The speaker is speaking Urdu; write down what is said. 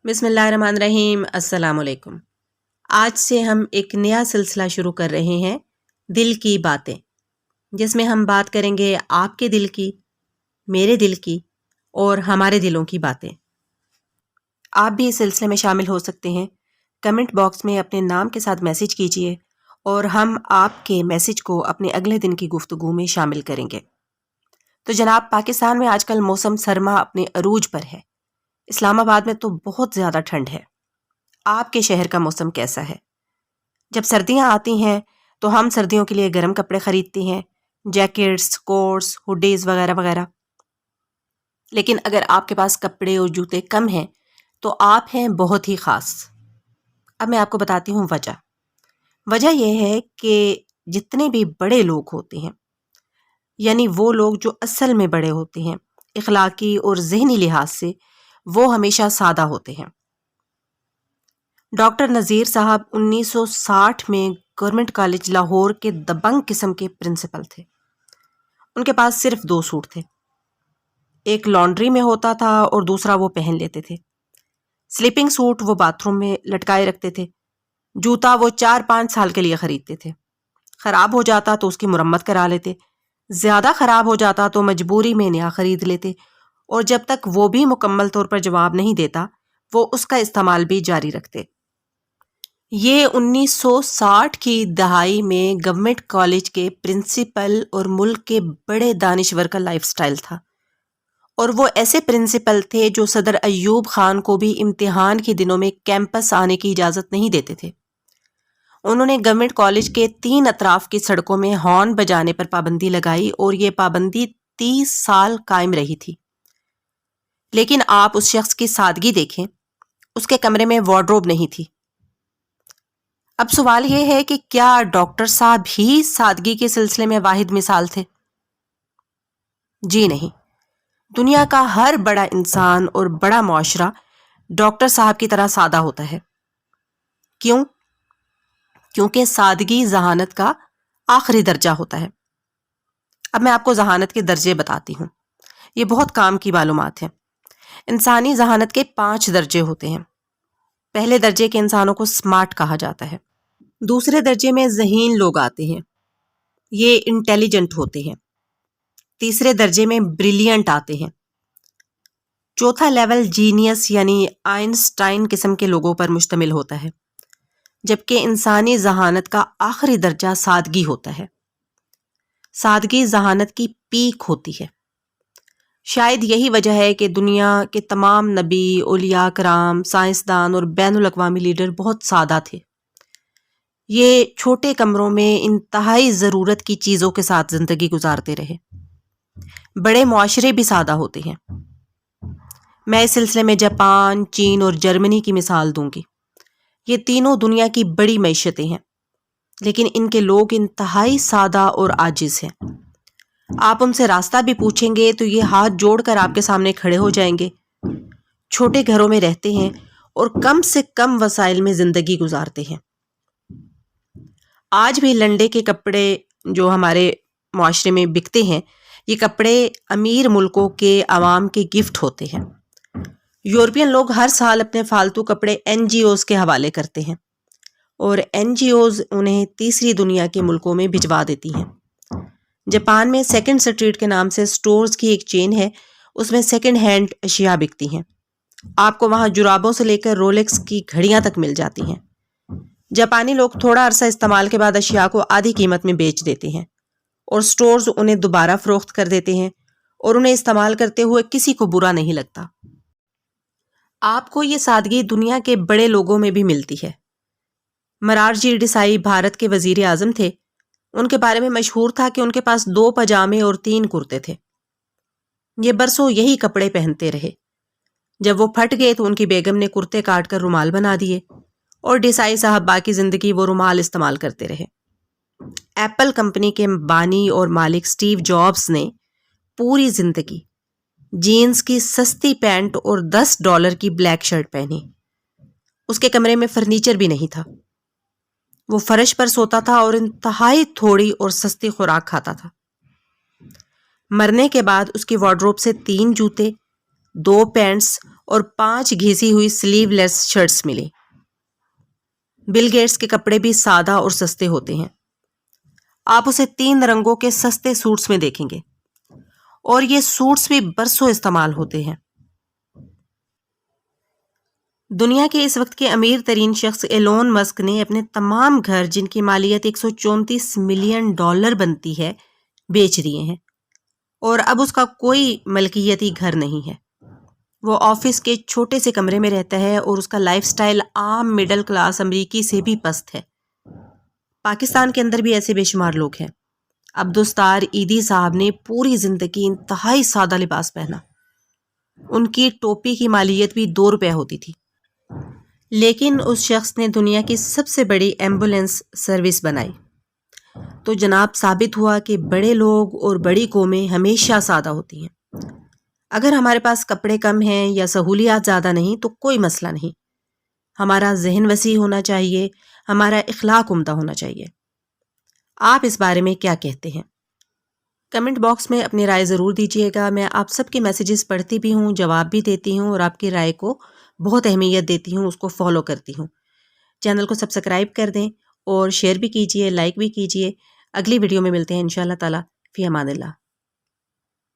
بسم اللہ الرحمن الرحیم۔ السلام علیکم۔ آج سے ہم ایک نیا سلسلہ شروع کر رہے ہیں، دل کی باتیں، جس میں ہم بات کریں گے آپ کے دل کی، میرے دل کی اور ہمارے دلوں کی باتیں۔ آپ بھی اس سلسلے میں شامل ہو سکتے ہیں۔ کمنٹ باکس میں اپنے نام کے ساتھ میسج کیجئے اور ہم آپ کے میسج کو اپنے اگلے دن کی گفتگو میں شامل کریں گے۔ تو جناب، پاکستان میں آج کل موسم سرما اپنے عروج پر ہے۔ اسلام آباد میں تو بہت زیادہ ٹھنڈ ہے۔ آپ کے شہر کا موسم کیسا ہے؟ جب سردیاں آتی ہیں تو ہم سردیوں کے لیے گرم کپڑے خریدتے ہیں، جیکٹس، کوٹس، ہوڈیز وغیرہ وغیرہ۔ لیکن اگر آپ کے پاس کپڑے اور جوتے کم ہیں تو آپ ہیں بہت ہی خاص۔ اب میں آپ کو بتاتی ہوں وجہ یہ ہے کہ جتنے بھی بڑے لوگ ہوتے ہیں، یعنی وہ لوگ جو اصل میں بڑے ہوتے ہیں، اخلاقی اور ذہنی لحاظ سے وہ ہمیشہ سادہ ہوتے ہیں۔ ڈاکٹر نذیر صاحب 1960 میں گورنمنٹ کالج لاہور کے دبنگ قسم کے پرنسپل تھے۔ ان کے پاس صرف 2 سوٹ تھے، ایک لانڈری میں ہوتا تھا اور دوسرا وہ پہن لیتے تھے۔ سلیپنگ سوٹ وہ باتھ روم میں لٹکائے رکھتے تھے۔ جوتا وہ 4-5 سال کے لیے خریدتے تھے۔ خراب ہو جاتا تو اس کی مرمت کرا لیتے، زیادہ خراب ہو جاتا تو مجبوری میں نیا خرید لیتے، اور جب تک وہ بھی مکمل طور پر جواب نہیں دیتا وہ اس کا استعمال بھی جاری رکھتے۔ یہ 1960 کی دہائی میں گورنمنٹ کالج کے پرنسپل اور ملک کے بڑے دانشور کا لائف سٹائل تھا، اور وہ ایسے پرنسپل تھے جو صدر ایوب خان کو بھی امتحان کے دنوں میں کیمپس آنے کی اجازت نہیں دیتے تھے۔ انہوں نے گورنمنٹ کالج کے 3 اطراف کی سڑکوں میں ہارن بجانے پر پابندی لگائی اور یہ پابندی 30 سال قائم رہی تھی۔ لیکن آپ اس شخص کی سادگی دیکھیں، اس کے کمرے میں وارڈروب نہیں تھی۔ اب سوال یہ ہے کہ کیا ڈاکٹر صاحب ہی سادگی کے سلسلے میں واحد مثال تھے؟ جی نہیں، دنیا کا ہر بڑا انسان اور بڑا معاشرہ ڈاکٹر صاحب کی طرح سادہ ہوتا ہے۔ کیوں؟ کیونکہ سادگی ذہانت کا آخری درجہ ہوتا ہے۔ اب میں آپ کو ذہانت کے درجے بتاتی ہوں، یہ بہت کام کی معلومات ہے۔ انسانی ذہانت کے 5 درجے ہوتے ہیں۔ پہلے درجے کے انسانوں کو سمارٹ کہا جاتا ہے۔ دوسرے درجے میں ذہین لوگ آتے ہیں، یہ انٹیلیجنٹ ہوتے ہیں۔ تیسرے درجے میں بریلینٹ آتے ہیں۔ چوتھا لیول جینیس یعنی آئنسٹائن قسم کے لوگوں پر مشتمل ہوتا ہے، جبکہ انسانی ذہانت کا آخری درجہ سادگی ہوتا ہے۔ سادگی ذہانت کی پیک ہوتی ہے۔ شاید یہی وجہ ہے کہ دنیا کے تمام نبی، اولیاء کرام، سائنسدان اور بین الاقوامی لیڈر بہت سادہ تھے۔ یہ چھوٹے کمروں میں انتہائی ضرورت کی چیزوں کے ساتھ زندگی گزارتے رہے۔ بڑے معاشرے بھی سادہ ہوتے ہیں۔ میں اس سلسلے میں جاپان، چین اور جرمنی کی مثال دوں گی۔ یہ تینوں دنیا کی بڑی معیشتیں ہیں، لیکن ان کے لوگ انتہائی سادہ اور عاجز ہیں۔ آپ ان سے راستہ بھی پوچھیں گے تو یہ ہاتھ جوڑ کر آپ کے سامنے کھڑے ہو جائیں گے۔ چھوٹے گھروں میں رہتے ہیں اور کم سے کم وسائل میں زندگی گزارتے ہیں۔ آج بھی لنڈے کے کپڑے جو ہمارے معاشرے میں بکتے ہیں، یہ کپڑے امیر ملکوں کے عوام کے گفٹ ہوتے ہیں۔ یورپین لوگ ہر سال اپنے فالتو کپڑے NGOs کے حوالے کرتے ہیں، اور NGOs انہیں تیسری دنیا کے ملکوں میں بھجوا دیتی ہیں۔ جاپان میں سیکنڈ سٹریٹ کے نام سے سٹورز کی ایک چین ہے، اس میں سیکنڈ ہینڈ اشیاء بکتی ہیں۔ آپ کو وہاں جرابوں سے لے کر رولیکس کی گھڑیاں تک مل جاتی ہیں۔ جاپانی لوگ تھوڑا عرصہ استعمال کے بعد اشیاء کو آدھی قیمت میں بیچ دیتے ہیں، اور سٹورز انہیں دوبارہ فروخت کر دیتے ہیں، اور انہیں استعمال کرتے ہوئے کسی کو برا نہیں لگتا۔ آپ کو یہ سادگی دنیا کے بڑے لوگوں میں بھی ملتی ہے۔ مرارجی ڈیسائی بھارت کے وزیر اعظم تھے۔ ان کے بارے میں مشہور تھا کہ ان کے پاس 2 پاجامے اور 3 کرتے تھے۔ یہ برسوں یہی کپڑے پہنتے رہے۔ جب وہ پھٹ گئے تو ان کی بیگم نے کرتے کاٹ کر رومال بنا دیے، اور ڈیسائی صاحب باقی زندگی وہ رومال استعمال کرتے رہے۔ ایپل کمپنی کے بانی اور مالک سٹیو جابز نے پوری زندگی جینز کی سستی پینٹ اور $10 کی بلیک شرٹ پہنی۔ اس کے کمرے میں فرنیچر بھی نہیں تھا۔ وہ فرش پر سوتا تھا اور انتہائی تھوڑی اور سستی خوراک کھاتا تھا۔ مرنے کے بعد اس کی وارڈروب سے 3 جوتے، 2 پینٹس اور 5 گھیسی ہوئی سلیو لیس شرٹس ملی۔ بل گیٹس کے کپڑے بھی سادہ اور سستے ہوتے ہیں۔ آپ اسے 3 رنگوں کے سستے سوٹس میں دیکھیں گے، اور یہ سوٹس بھی برسوں استعمال ہوتے ہیں۔ دنیا کے اس وقت کے امیر ترین شخص ایلون مسک نے اپنے تمام گھر، جن کی مالیت $134 ملین بنتی ہے، بیچ دیے ہیں، اور اب اس کا کوئی ملکیتی گھر نہیں ہے۔ وہ آفس کے چھوٹے سے کمرے میں رہتا ہے، اور اس کا لائف سٹائل عام مڈل کلاس امریکی سے بھی پست ہے۔ پاکستان کے اندر بھی ایسے بے شمار لوگ ہیں۔ عبدالستار عیدی صاحب نے پوری زندگی انتہائی سادہ لباس پہنا۔ ان کی ٹوپی کی مالیت بھی $2 ہوتی تھی، لیکن اس شخص نے دنیا کی سب سے بڑی ایمبولینس سروس بنائی۔ تو جناب، ثابت ہوا کہ بڑے لوگ اور بڑی قومیں ہمیشہ سادہ ہوتی ہیں۔ اگر ہمارے پاس کپڑے کم ہیں یا سہولیات زیادہ نہیں تو کوئی مسئلہ نہیں، ہمارا ذہن وسیع ہونا چاہیے، ہمارا اخلاق عمدہ ہونا چاہیے۔ آپ اس بارے میں کیا کہتے ہیں؟ کمنٹ باکس میں اپنی رائے ضرور دیجیے گا۔ میں آپ سب کے میسیجز پڑھتی بھی ہوں، جواب بھی دیتی ہوں، اور آپ کی رائے کو بہت اہمیت دیتی ہوں، اس کو فالو کرتی ہوں۔ چینل کو سبسکرائب کر دیں اور شیئر بھی کیجیے، لائک بھی کیجیے۔ اگلی ویڈیو میں ملتے ہیں انشاءاللہ تعالی۔ فی امان اللہ۔